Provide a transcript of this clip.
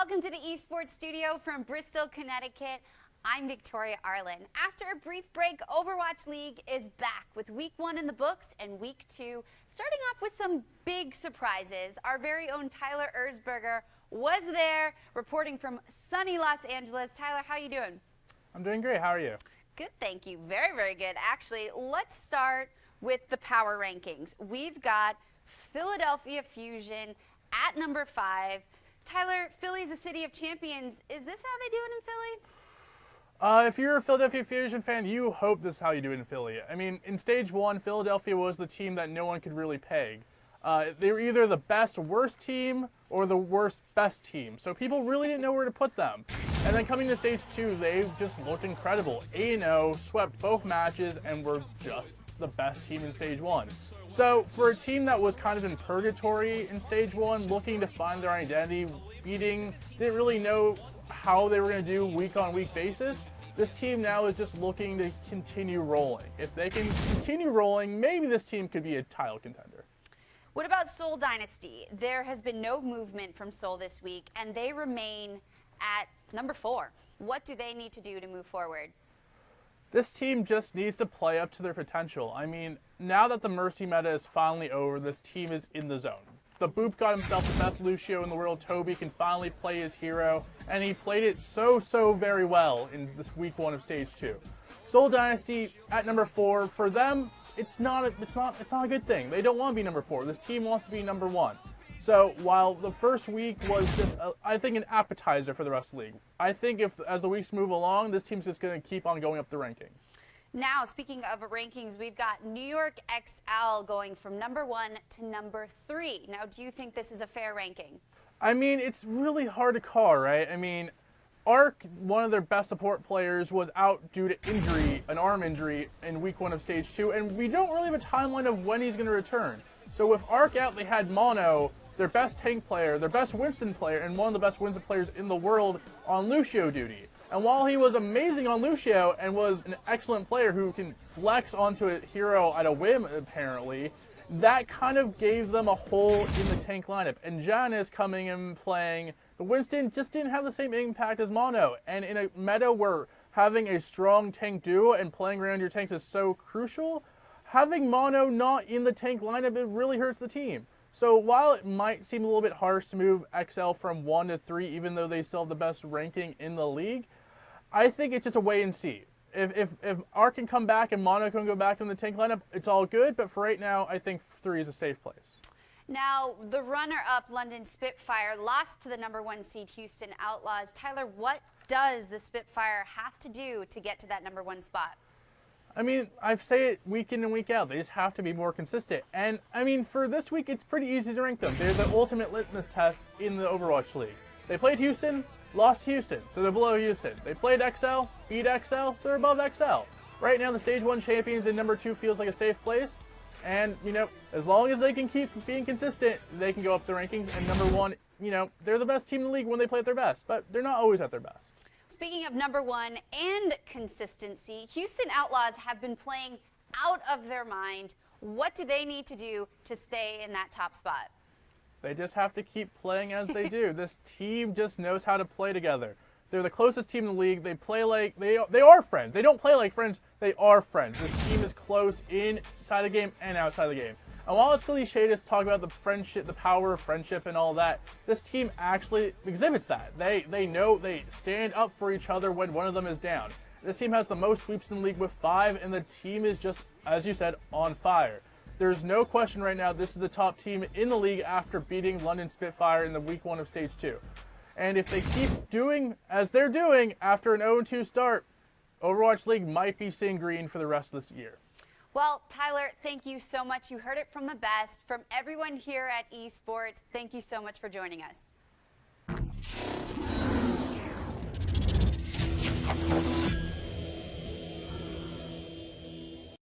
Welcome to the esports studio from Bristol, Connecticut. I'm Victoria Arlen. After a brief break, Overwatch League is back with week 1 in the books and week 2 starting off with some big surprises. Our very own Tyler Erzberger was there reporting from sunny Los Angeles. Tyler, how are you doing? I'm doing great. How are you? Good, thank you. Very, very good. Actually, let's start with the power rankings. We've got Philadelphia Fusion at number 5. Tyler, Philly's a city of champions. Is this how they do it in Philly? If you're a Philadelphia Fusion fan, you hope this is how you do it in Philly. I mean, in Stage 1, Philadelphia was the team that no one could really peg. They were either the best worst team or the worst best team, so people really didn't know where to put them. And then coming to Stage 2, they just looked incredible. 8-0, swept both matches, and were just the best team in Stage 1. So for a team that was kind of in purgatory in Stage 1, looking to find their identity, didn't really know how they were going to do week-on-week basis, this team now is just looking to continue rolling. If they can continue rolling, maybe this team could be a title contender. What about Seoul Dynasty? There has been no movement from Seoul this week, and they remain at number 4. What do they need to do to move forward? This team just needs to play up to their potential. I mean, now that the Mercy meta is finally over, this team is in the zone. The Boop got himself the best Lucio in the world. Toby can finally play his hero, and he played it so very well in this week 1 of Stage 2. Seoul Dynasty at number 4, for them, it's not a good thing. They don't want to be number 4. This team wants to be number 1. So while the first week was just, I think, an appetizer for the rest of the league, I think as the weeks move along, this team's just going to keep on going up the rankings. Now, speaking of rankings, we've got New York XL going from number 1 to number 3. Now, do you think this is a fair ranking? I mean, it's really hard to call, right? I mean, Arc, one of their best support players, was out due to injury, an arm injury, in week 1 of Stage 2, and we don't really have a timeline of when he's going to return. So with Arc out, they had Mono, their best tank player, their best Winston player, and one of the best Winston players in the world on Lucio duty. And while he was amazing on Lucio and was an excellent player who can flex onto a hero at a whim, apparently, that kind of gave them a hole in the tank lineup. And Janice coming and playing the Winston just didn't have the same impact as Mono. And in a meta where having a strong tank duo and playing around your tanks is so crucial, having Mono not in the tank lineup, it really hurts the team. So while it might seem a little bit harsh to move XL from 1 to 3, even though they still have the best ranking in the league, I think it's just a wait and see. If Arc can come back and Mono can go back in the tank lineup, it's all good. But for right now, I think 3 is a safe place. Now, the runner-up London Spitfire lost to the number 1 seed Houston Outlaws. Tyler, what does the Spitfire have to do to get to that number 1 spot? I mean, I say it week in and week out. They just have to be more consistent. And, I mean, for this week, it's pretty easy to rank them. They're the ultimate litmus test in the Overwatch League. They played Houston, lost Houston, so they're below Houston. They played XL, beat XL, so they're above XL. Right now, the Stage 1 champions in number 2 feels like a safe place. And, you know, as long as they can keep being consistent, they can go up the rankings. And number 1, you know, they're the best team in the league when they play at their best. But they're not always at their best. Speaking of number 1 and consistency, Houston Outlaws have been playing out of their mind. What do they need to do to stay in that top spot? They just have to keep playing as they do. This team just knows how to play together. They're the closest team in the league. They play like they are friends. They don't play like friends. They are friends. This team is close inside the game and outside the game. And while it's cliche to talk about the friendship, the power of friendship and all that, this team actually exhibits that. They know they stand up for each other when one of them is down. This team has the most sweeps in the league with 5, and the team is just, as you said, on fire. There's no question right now this is the top team in the league after beating London Spitfire in the week 1 of Stage 2. And if they keep doing as they're doing after an 0-2 start, Overwatch League might be seeing green for the rest of this year. Well, Tyler, thank you so much. You heard it from the best. From everyone here at eSports, thank you so much for joining us.